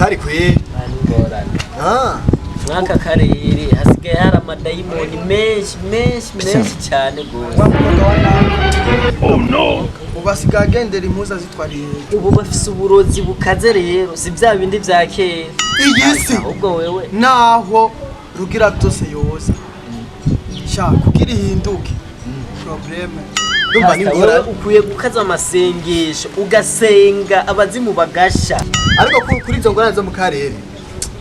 hatari kwe mwaka karere hasigaye hari amadayimoni menshi cyane gose. Oh no. Ubasigaye agendera impuza zitwariye. Ubu bafise uburozi bukaze rero si bya bindi vya kera. Iyisi ubwo wewe naho rugira byose yoza. Sha kugira ihinduke. Probleme. Ndumva ngora ukwiye gukaza amasengesho ugasenga abazimu bagasha. Ariko kuri izo ngorane zo mu karere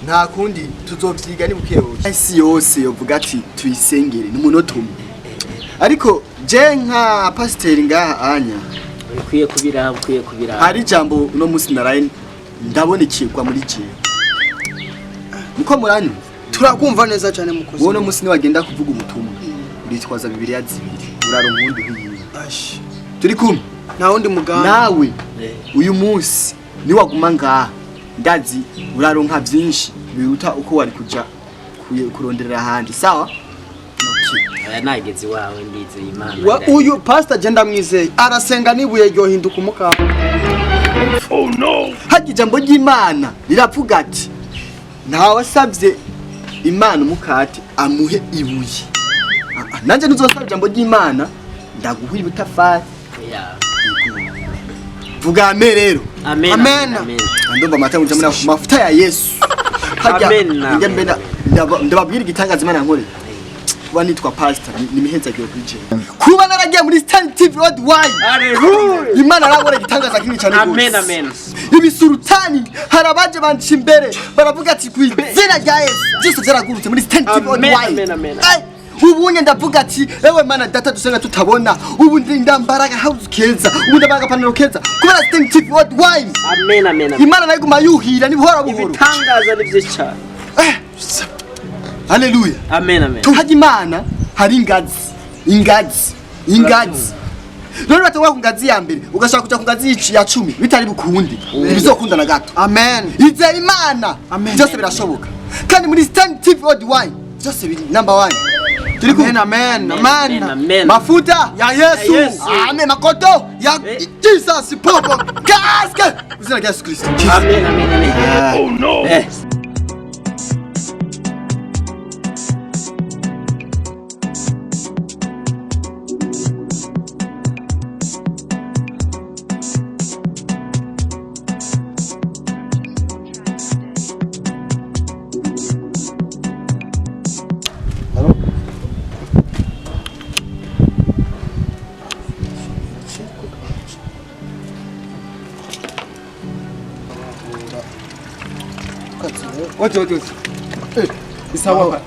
nta kundi tuzovyiga ni bukebuke. Isi yose yovuga ati tuyisengere ni munota umwe. Ariko je nka pasiteri ngaha anya ukwiye kubira hari jambo uno musi naraye ndabonekirwa muri je. Muko muranyu turakumva neza cyane mukozi. wono musi ni wagenda kuvuga ubutumwa uritwaza Bibiliya zibiri uraro nkundi hiyi. Ashi Turi kumwe na wundi muganga nawe uyu munsi ni waguma ngaha ndazi uraronka byinshi biruta uko wari kuja kuronderera ahandi sawa. aya nageze wawe ndize Imana. uyu pastor agenda mwizeye arasenga nibuye ryo hinduka umukaka. Oh no. Hagi jambo ry'Imana riravuga ati ntawe asabye Imana umukati amuhe ibuye. Nanje nuzosaba jambo ry'Imana ndaguha ibutafari. Vuga amen rero. Amen. Ndumva amata muje muri mafuta ya Yesu. Amen. Ndababwira igitangaza Imana nkore. Kuba nitwa pastor ni miheza giye kuri je. Kuba naragiye muri Stand TV Worldwide. Hallelujah. Imana arabora igitangaza kinini cyane gose. Amen. Ibisurutani harabaje banci imbere baravuga ati kwizina rya Yesu byose byaragurutse muri Stand TV Worldwide. Amen. Ubunye ndavuga ati ewe Mana data dusenga tutabona ubu ndambaraga house keza ubu ndabaraga panelo keza kubera Stand TV Worldwide. Amen. Imana nayo guma yuhira ni buhora buhoro. Ibitangaza nivyo cyane. Haleluya. Amen. Tuhaje Imana hari ingazi. None batangwa ku ngazi ya mbere ugashaka kuja ku ngazi ya 10 bitari bukundi bizokunda na gato. Amen. Izera Imana byose birashoboka kandi muri Stand TV Worldwide byose biri number 1. Turi ku Amen. Mafuta ya Yesu. Amen. Makoto ya Jesus popo. Kaske. Uzina Yesu Kristo. Amen. Oh no. Ojo. Isawa.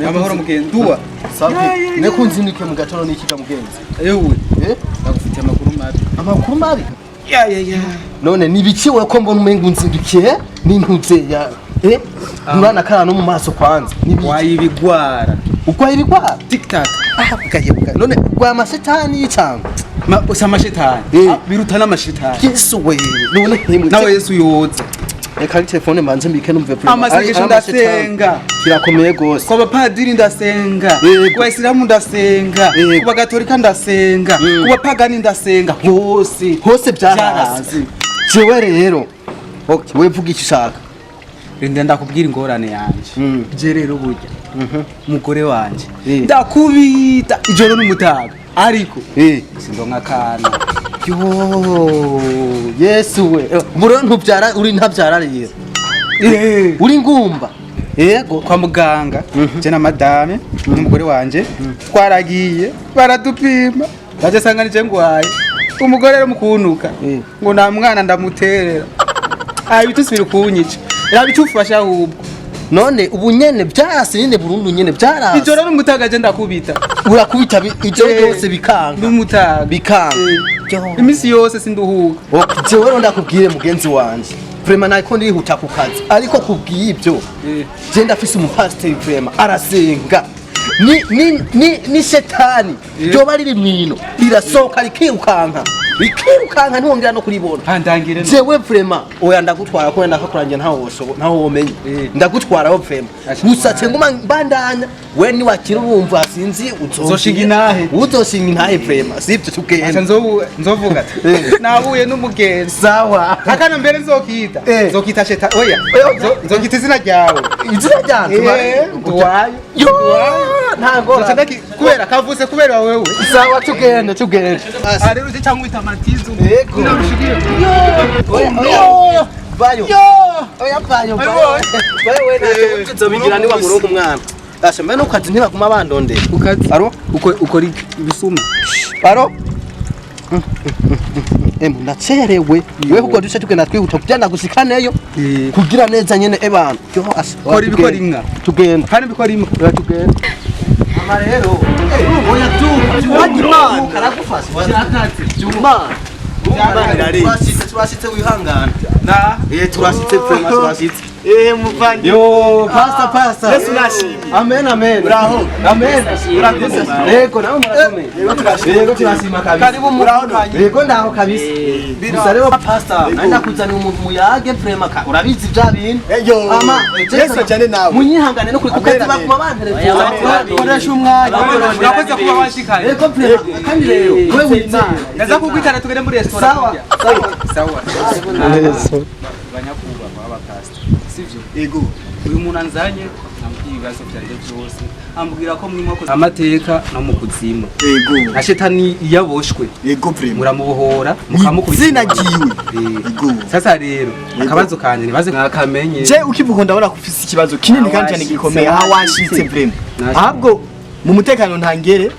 Amahoro mugenzi. Duwa. Sabe. Ne kunzinike mu gatono n'ikika mugenzi. Ewe. Nakufitiye amakuru mabi. Ya. None nibikiwe ko mbona umenga unzindukiye n'intuze ya Mwana kana no mu maso kwanza. Wayibigwara. Uko yibigwara? TikTok. Bugahebuka. None gwa amashetani y'icanga. Usamashetani. Biruta n'amashetani. Yesu we. None himwe. Nawe Yesu yoza. Reka telefone manze mbike numve prima. Amasengesho ndasenga. Kirakomeye gose. Kwa bapadiri ndasenga. Kwa Islamu ndasenga. Kwa Gatolika ndasenga. Kwa pagani ndasenga. Hose byarazi. Jewe rero. Okay, we vuga ikishaka. Rinde ndakubwira ingorane yanje. Je rero burya. Mugore wanje. Ndakubita ijoro n'umutaga. Ariko sindonka kana. Yo Yesu we. Buro ntubyara uri ntabyara rero. Uri ngumba. Yego kwa muganga. Je na madame n'umugore wanje twaragiye baradupima. Baje sanganije ngwaye. Umugore rero mukunuka. Ngo na mwana ndamuterera. Bitusubira kunyica. Irabicufasha ahubwo. None ubu nyene byarase nyene burundu nyene byarase. Ijoro n'umutaga je ndakubita. Urakubita ijoro yose bikanga. N'umutaga bikanga. Imisi yose sinduhuka. Okay, jewe ndakubwire mugenzi wanje. Prema nako ndihuta ku kazi. Ariko kubw'ibyo. Je ndafise umupasiteri prema arasenga. Ni shetani. Ryo bari rimwino. Rirasohoka rikirukanka. bikirukanka ntongera no kuribona handangire jewe vrema oya ndagutwara ko wenda kakurangira ntaho womenye ndagutwara ho vrema gusa nguma mbandanya we ni wakira urumva sinzi uzoshinga inahe uzoshinga inahe vrema sivyo tugenda nzovuga nahuye n'umugenzi sawa akana mbere nzokita nzokita sheta oya nzokita izina ryawe duwayo ntago kubera kavuze kubera wewe sawa tugenda ari ruzi cyangwa itamatizo yego bayo oya bayo wewe ntabwo tuzobigira ni wa murongo umwana asha mbene ukazi ntibaguma bandonde ukazi aro ukora ibisuma aro ndacerewe wewe kuko duce tugenda twihuta kujyana gusikaneyo kugira neza nyene ebana kora ibikora inka tugenda kandi bikora imwe tugenda ama rero oya tu wajimana karagufasha cyakatse juma turashitse wihangana na turashitse prema turashitse muvandi yo pasta Yesu nashimye amen uraho amen urakoze yego nawe murakomeye yego turashima kabisa karibu muraho yego ndaho kabisa gusa rero pasta nanda kuzana umuntu muyage prema urabizi bya bintu yo Yesu cyane nawe munyihangane no kukazi bakuma bantere koresha umwanya urakoze kuba washikaye yego prema kandi rero wewe witana ndaza kukwitana tugende muri restaurant sawa banyakuba baba pasta sivyo yego uyu muntu anzanye namubwiye ibibazo byanje byose ambwira ko muri mwakoze amateka no mu kuzimu yego na shetani yaboshwe yego prema muramubohora mukamukubita zina giwe yego sasa rero akabazo kanje nibaze mwakamenye je ukivuga ndabona kufise ikibazo kinini kandi cyane gikomeye aha washitse prema ahubwo mu mutekano ntangere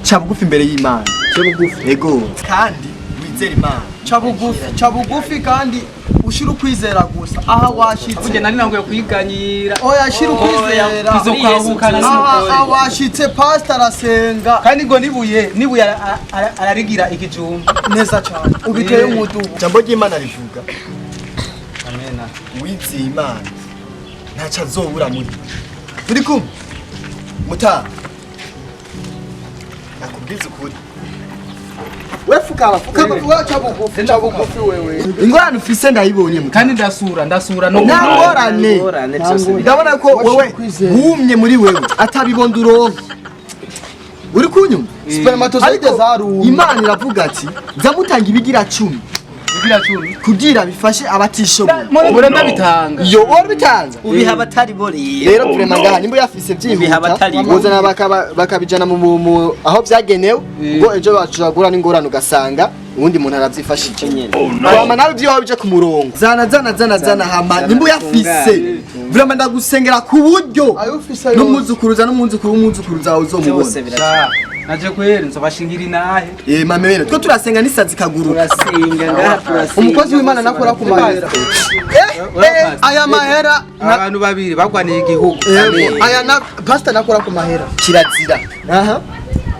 cha bugufi imbere y'Imana cyo bugufi yego kandi wizera Imana cha bugufi kandi ushira ukwizera gusa aha washitse uje nari nangoye kwiganyira oya shira ukwizera izokwahukana aha washitse pastor arasenga kandi ngo nibuye ararigira ikijumba neza cyane ubiteye umudubu jambo ry'Imana rivuga amena wizera Imana ntaca azobura muri turi kumwe muta nakubwiza ukuri we fukaba cha bugufi wewe ingorane ufise ndayibonye muta kandi ndasura no nangorane ndabona ko wewe wumye muri wewe atabibondo uronka uri kunyuma spermatozoide zarumye Imana iravuga ati zamutanga ibigira 10 kugira bifashe abatishoboye mure ndabitanga yo bitanga ubiha abatari bori rero turema ngaha nimba yafise byihuta bozana bakabijana mu aho byagenewe ngo ejo bacuragura n'ingorane ugasanga ubundi muntu arabyifashije nyene Bama nawe byo wabije ku murongo zana hama nimba yafise vraiment ndagusengera ku buryo n'umuzukuruza w'umuzukuruza uzomubona naje kwera nzobashingira inahe mame bene twe turasenga nisazi kaguru turasenga ngaha turasenga umukozi w'Imana nakora ku mahera aya mahera abantu babiri bagwaniye igihugu aya na pastor nakora ku mahera kirazira aha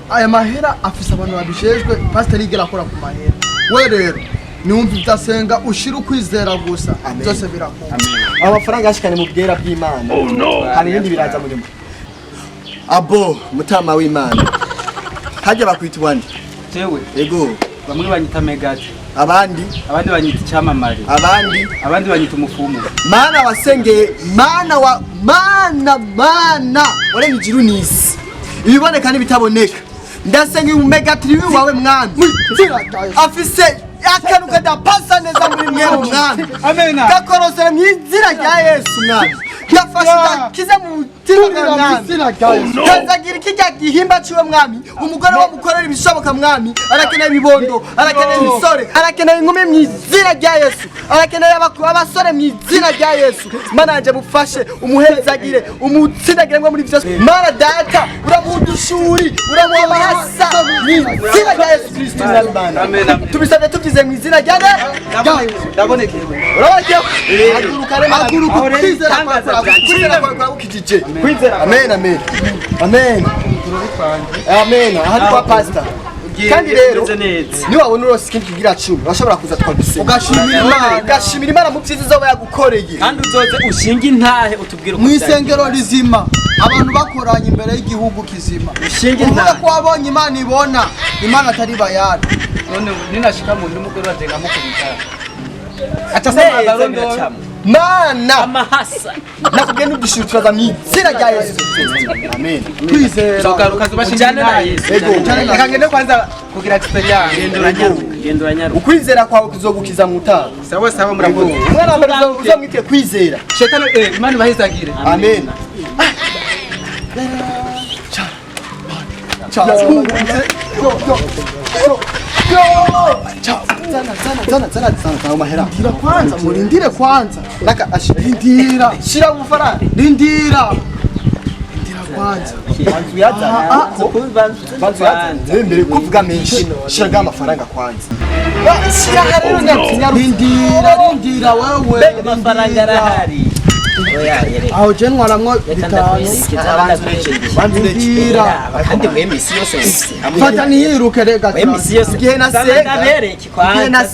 aya mahera afise abantu babishejwe pastor igera akora ku mahera we rero niwumva utasenga ushira ukwizera gusa byose birakunda amafaranga ashikane mu bwera bw'Imana hari ibindi biraza muri abo mutama w'Imana hajya bakwita wandi jewe yego bamwe banyita megati abandi banyita icyamamare abandi banyita umufumu mana wasengeye mana waremye ijuru n'isi ibiboneka n'ibitaboneka ndasenga uyu megati wawe mwami afise akantu kadapasa neza muri mwe mwami amena gakorosera mu izina rya Yesu mwami gafasha kize mu mutima mwami kazagira ikijya gihimba ciwe mwami umugore wo mukorera ibishoboka mwami arakeneye ibibondo arakeneye imisore arakeneye inkumi mu izina rya Yesu arakeneye abasore mu izina rya Yesu mananje bufashe umuhezagire umutsindagire muri byose mana data uramudushuri uramuha amahasa mu izina rya Yesu Kristo amena tubisabye tubyize mu izina rya Yesu ndabonekeye urabajya haguruka kwizera kwa ukijije kwizera amen aha kwa pastor kandi rero Meze neza. niwabona urose ikintu kigira 10 urashobora kuza twagusenga ugashimira mu byiza zaba yagukoreye kandi uzoze ushinga intahe utubwire uko mu isengero rizima abantu bakoranye imbere y'igihugu kizima ushinga uvuga intahe ko wabonye imana ibona imana atari bayana none ninashika mu ndi mugore bazenga mukubita acha sema garondo mana amahasa nakubwiye n'udushituraza mu izina rya Yesu amen kwizera zogaruka zubashingana na Yesu akangende kwanza kugira experience gendura nyaruka ukwizera kwawe kuzogukiza mu utaha sawa sawa murakoze mwana mbere uzamwite kwizera shetani imani bahizagire amen Ndira kwanza murindire kwanza naka ashirindira shira ubufaranga rindira kwanza bantu yaza mbere kuvuga menshi shiraga amafaranga kwanza shira rero ngatinya rindira wewe amafaranga arahari aho je ntwaramwo bitanu bandira kandi we misi yose fata niyiruke rega we misi yose igihe nasenga ndabereke kwanza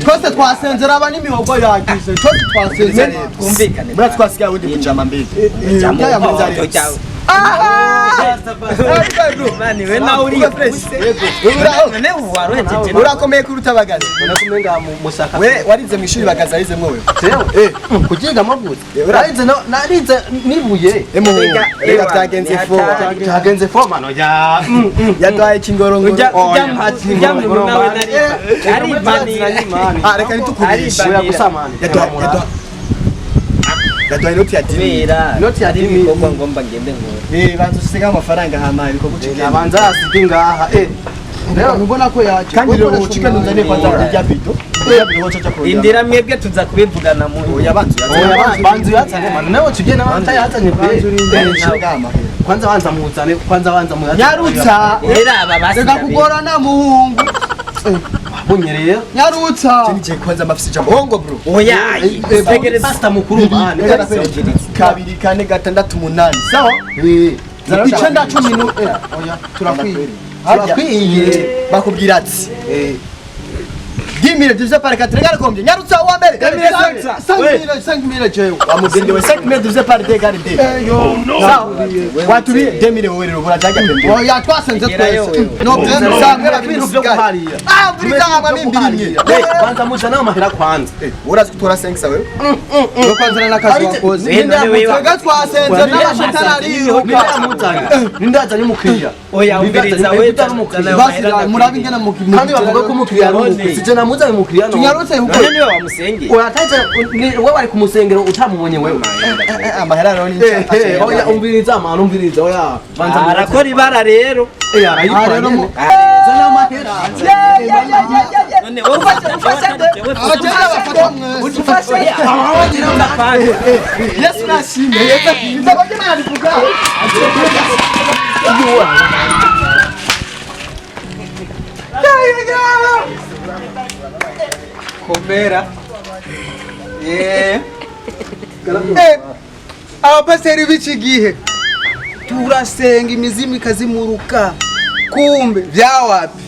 twese twasenzera aba n'imihogo yagize twese twasenzera twumvikane muri twasigaye undi kujama mbere ya mwanzo cyawe mani we nawe uri none waruhejeje urakomeye kuruta bagaza nakumenga musaka we warize mu ishuri bagaza arize mwowe kugiga amavuta narize narize nibuye rega byagenze fo cyagenze fo mano ya yadwaye kingorongoro ujya mu nawe nari reka nitukubishe oya gusamana yadwaye noti ya dimi noti ya dimi ibikorwa ngomba ngende ngo bantu usiga amafaranga hama ibiko gucika abanza asidi ngaha rero ubona ko yaje kandi rero ucika nuzane kwanza rya bido indira mwebwe tuza kubivugana mu banzu yatsane mano nawe tugiye n'abanta yatsane kwanza banza muzane kwanza banza muyatse nyarutsa era aba basi reka kugorana muhungu bunyereye nyarutsa nje kwanza mafisi jambo hongo bro oya tegereza pasta mukuru mane kabiri kane gatandatu munani sawa icenda 10 oya turakwiye bakubwira ati 10 divisé par 4 regarde combien nyarutsa wa mbere 5 jewe amugende we 5 divisé par 2 égale 2 sawa watu 2000 wewe rero burajaga pembe oya twasenze twese no byenda samwe babiri usigaye buri zaba mimbirimye banza muja nawe mahera kwanza urazi kutora 5 wewe no kwanza nakazi wakoze rega twasenze n'abashetani ariruka nindazanye umukiriya oya umviriza we basi murabi ngena kandi bavuga ko umukiriya sije namuzanye umukiriya no tunyarutse huko none niwe wamusengeye oya taje wewe ari kumusengero utamubonye wewe amahera rero ni oya umviriza amana umviriza oya banza arakora ibara rero arayikora rero zana amahera none wowe ufashe abagenda bafata ufashe abagira ndapande Yesu nashimye Yesu ndabagena alivuga komera abapasiteri b'iki gihe turasenga imizimu ikazimuruka kumbe byawapi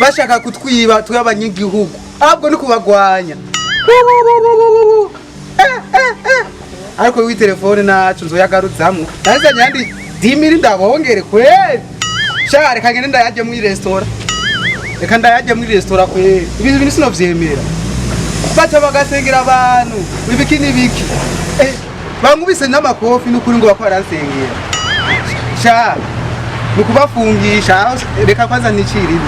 bashaka kutwiba tw'abanyagihugu ahubwo ni kubagwanya ariko wi telefone nacu nzoyagarutsamo nazanye yandi 10 ndabongere kweli shaka reka ngende ndayaje muri restaurant reka ndayaje muri restaurant kweli ibintu bini sinovyemera bacha bagasengera abantu ibiki nibiki bangubise n'amakofi n'ukuri ngo bakora aransengera sha nukubafungisha reka kwanza nicirire